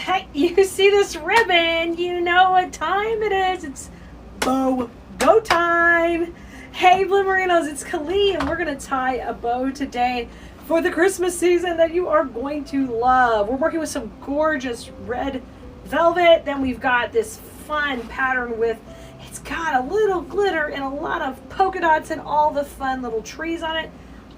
Hey, you see this ribbon? You know what time it is. It's bow go time. Hey, Blimmerinos, it's Kali, and we're going to tie a bow today for the Christmas season that you are going to love. We're working with some gorgeous red velvet. Then we've got this fun pattern with, it's got a little glitter and a lot of polka dots and all the fun little trees on it.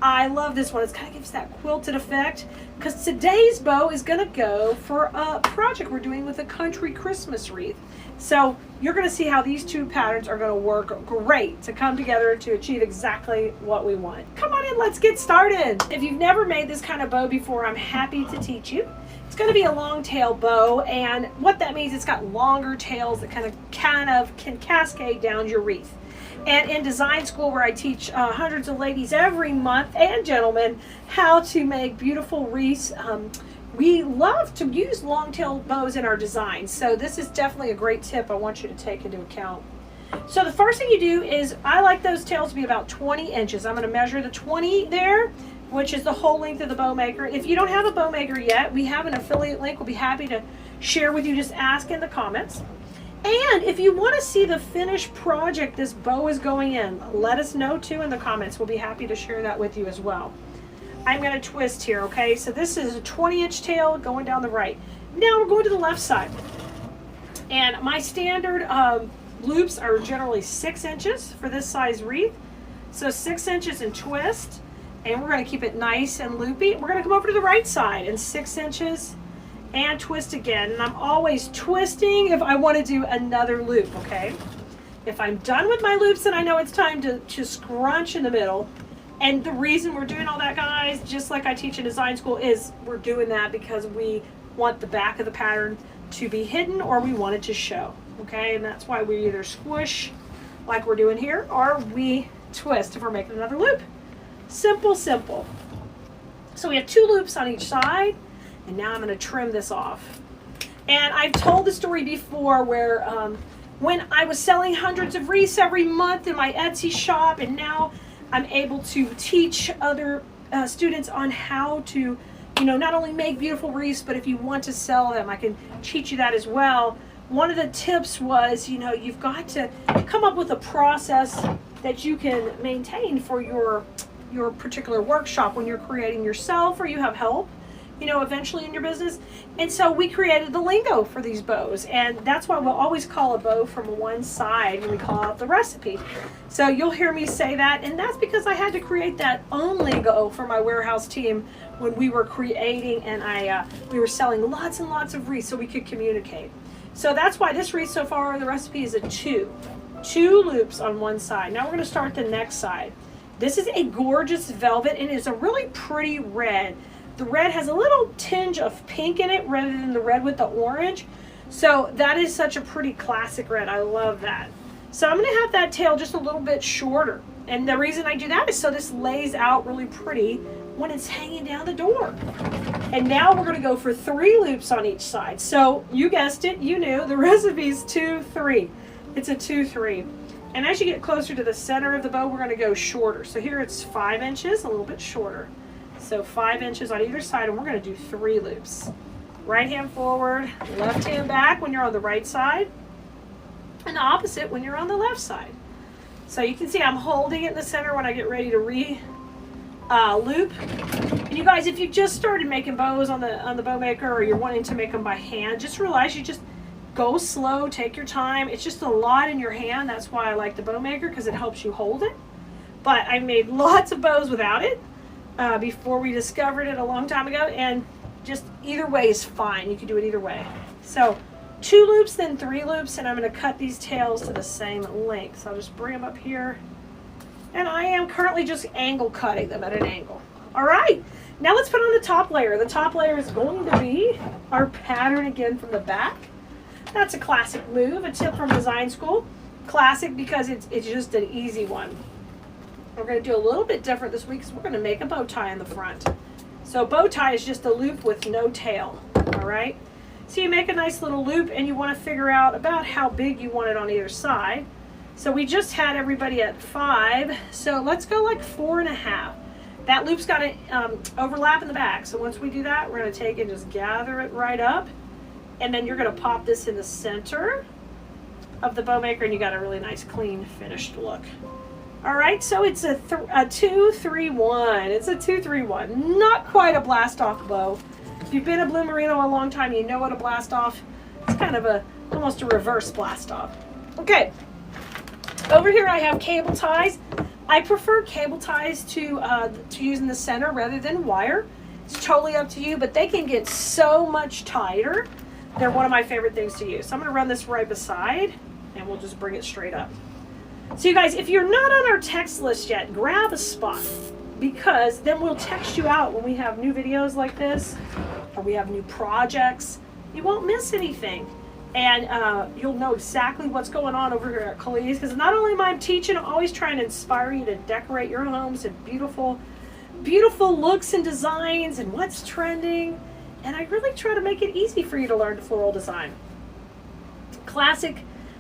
I love this one. It kind of gives that quilted effect, because today's bow is going to go for a project we're doing with a country Christmas wreath. So you're going to see how these two patterns are going to work great to come together to achieve exactly what we want. Come on in, let's get started. If you've never made this kind of bow before, I'm happy to teach you. It's going to be a long tail bow, and what that means, it's got longer tails that kind of can cascade down your wreath. And in design school, where I teach hundreds of ladies every month, and gentlemen, how to make beautiful wreaths, we love to use long-tailed bows in our designs. So this is definitely a great tip I want you to take into account. So the first thing you do is, I like those tails to be about 20 inches. I'm going to measure the 20 there, which is the whole length of the bow maker. If you don't have a bow maker yet, we have an affiliate link we'll be happy to share with you. Just ask in the comments. And if you want to see the finished project this bow is going in, let us know too in the comments. We'll be happy to share that with you as well. I'm going to twist here, okay? So this is a 20-inch tail going down the right. Now we're going to the left side. And my standard loops are generally 6 inches for this size wreath. So 6 inches and twist. And we're going to keep it nice and loopy. We're going to come over to the right side and 6 inches and twist again. And I'm always twisting if I want to do another loop, okay? If I'm done with my loops, then I know it's time to scrunch in the middle. And the reason we're doing all that, guys, just like I teach in design school, is we're doing that because we want the back of the pattern to be hidden, or we want it to show, okay? And that's why we either squish like we're doing here, or we twist if we're making another loop. Simple, simple. So we have 2 loops on each side. And now I'm going to trim this off. And I've told the story before where when I was selling hundreds of wreaths every month in my Etsy shop, and now I'm able to teach other students on how to, not only make beautiful wreaths, but if you want to sell them, I can teach you that as well. One of the tips was, you've got to come up with a process that you can maintain for your particular workshop when you're creating yourself or you have help, eventually in your business. And so we created the lingo for these bows, and that's why we'll always call a bow from one side when we call out the recipe. So you'll hear me say that, and that's because I had to create that own lingo for my warehouse team when we were creating, and we were selling lots and lots of wreaths so we could communicate. So that's why this wreath so far, the recipe is a 2 loops on one side. Now we're going to start the next side. This is a gorgeous velvet, and it's a really pretty red. The red has a little tinge of pink in it rather than the red with the orange. So that is such a pretty classic red. I love that. So I'm going to have that tail just a little bit shorter. And the reason I do that is so this lays out really pretty when it's hanging down the door. And now we're going to go for 3 loops on each side. So you guessed it, you knew, the recipe is 2, 3. It's a 2, 3. And as you get closer to the center of the bow, we're going to go shorter. So here it's 5 inches, a little bit shorter. So 5 inches on either side, and we're going to do 3 loops. Right hand forward, left hand back when you're on the right side, and the opposite when you're on the left side. So you can see I'm holding it in the center when I get ready to loop. And you guys, if you just started making bows on the bow maker, or you're wanting to make them by hand, just realize you just go slow, take your time. It's just a lot in your hand. That's why I like the bow maker, because it helps you hold it. But I made lots of bows without it. Before we discovered it a long time ago, and just either way is fine. You can do it either way. So 2 loops, then 3 loops, and I'm going to cut these tails to the same length. So I'll just bring them up here, and I am currently just angle cutting them at an angle. All right, now let's put on the top layer. The top layer is going to be our pattern again from the back. That's a classic move, a tip from design school. Classic because it's just an easy one. We're going to do a little bit different this week, because we're going to make a bow tie in the front. So bow tie is just a loop with no tail, all right? So you make a nice little loop, and you want to figure out about how big you want it on either side. So we just had everybody at 5, so let's go like 4.5. That loop's got to overlap in the back. So once we do that, we're going to take and just gather it right up And then you're going to pop this in the center of the bow maker, and you got a really nice, clean, finished look. All right, so it's a 2-3-1. It's a 2-3-1. Not quite a blast off bow. If you've been a Blue Merino a long time, you know what a blast off. It's kind of almost a reverse blast off. Okay, over here I have cable ties. I prefer cable ties to use in the center rather than wire. It's totally up to you, but they can get so much tighter. They're one of my favorite things to use. So I'm going to run this right beside, and we'll just bring it straight up. So you guys, if you're not on our text list yet, grab a spot, because then we'll text you out when we have new videos like this, or we have new projects. You won't miss anything. And you'll know exactly what's going on over here at Khalees, because not only am I teaching, I'm always trying to inspire you to decorate your homes in beautiful, beautiful looks and designs and what's trending. And I really try to make it easy for you to learn floral design. Classic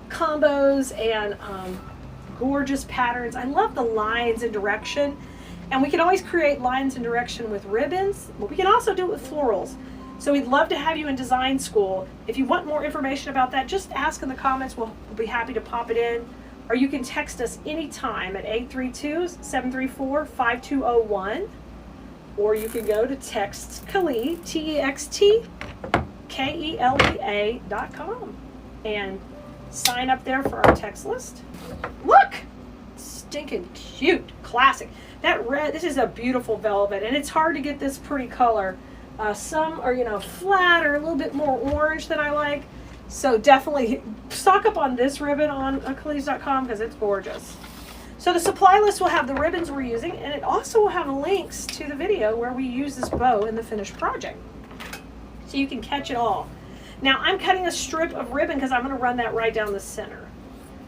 combos and gorgeous patterns. I love the lines and direction. And we can always create lines and direction with ribbons, but we can also do it with florals. So we'd love to have you in design school. If you want more information about that, just ask in the comments. We'll be happy to pop it in. Or you can text us anytime at 832-734-5201. Or you can go to textkelea, TEXTKELEA.com, and sign up there for our text list. Look! Stinking cute. Classic. That red, this is a beautiful velvet, and it's hard to get this pretty color. Some are, flat or a little bit more orange than I like. So definitely stock up on this ribbon on Khalees.com because it's gorgeous. So the supply list will have the ribbons we're using, and it also will have links to the video where we use this bow in the finished project. So you can catch it all. Now I'm cutting a strip of ribbon because I'm going to run that right down the center.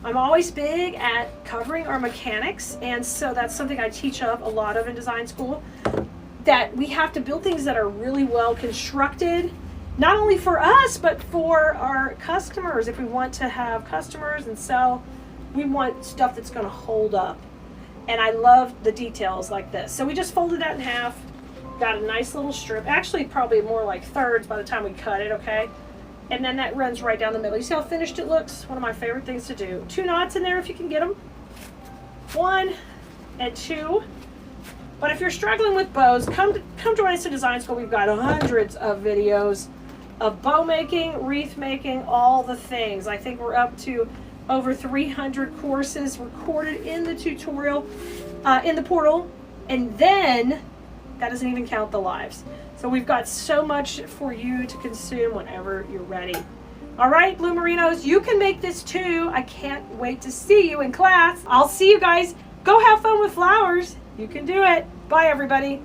I'm always big at covering our mechanics, and so that's something I teach a lot of in design school. That we have to build things that are really well constructed, not only for us, but for our customers. If we want to have customers and sell, we want stuff that's going to hold up. And I love the details like this. So we just folded that in half, got a nice little strip, actually probably more like thirds by the time we cut it, okay? And then that runs right down the middle. You see how finished it looks? One of my favorite things to do. 2 knots in there if you can get them. 1 and 2. But if you're struggling with bows, come join us at Design School. We've got hundreds of videos of bow making, wreath making, all the things. I think we're up to over 300 courses recorded in the tutorial, in the portal. And then, that doesn't even count the lives. So we've got so much for you to consume whenever you're ready. All right, Blue Merinos, you can make this too. I can't wait to see you in class. I'll see you guys. Go have fun with flowers. You can do it. Bye, everybody.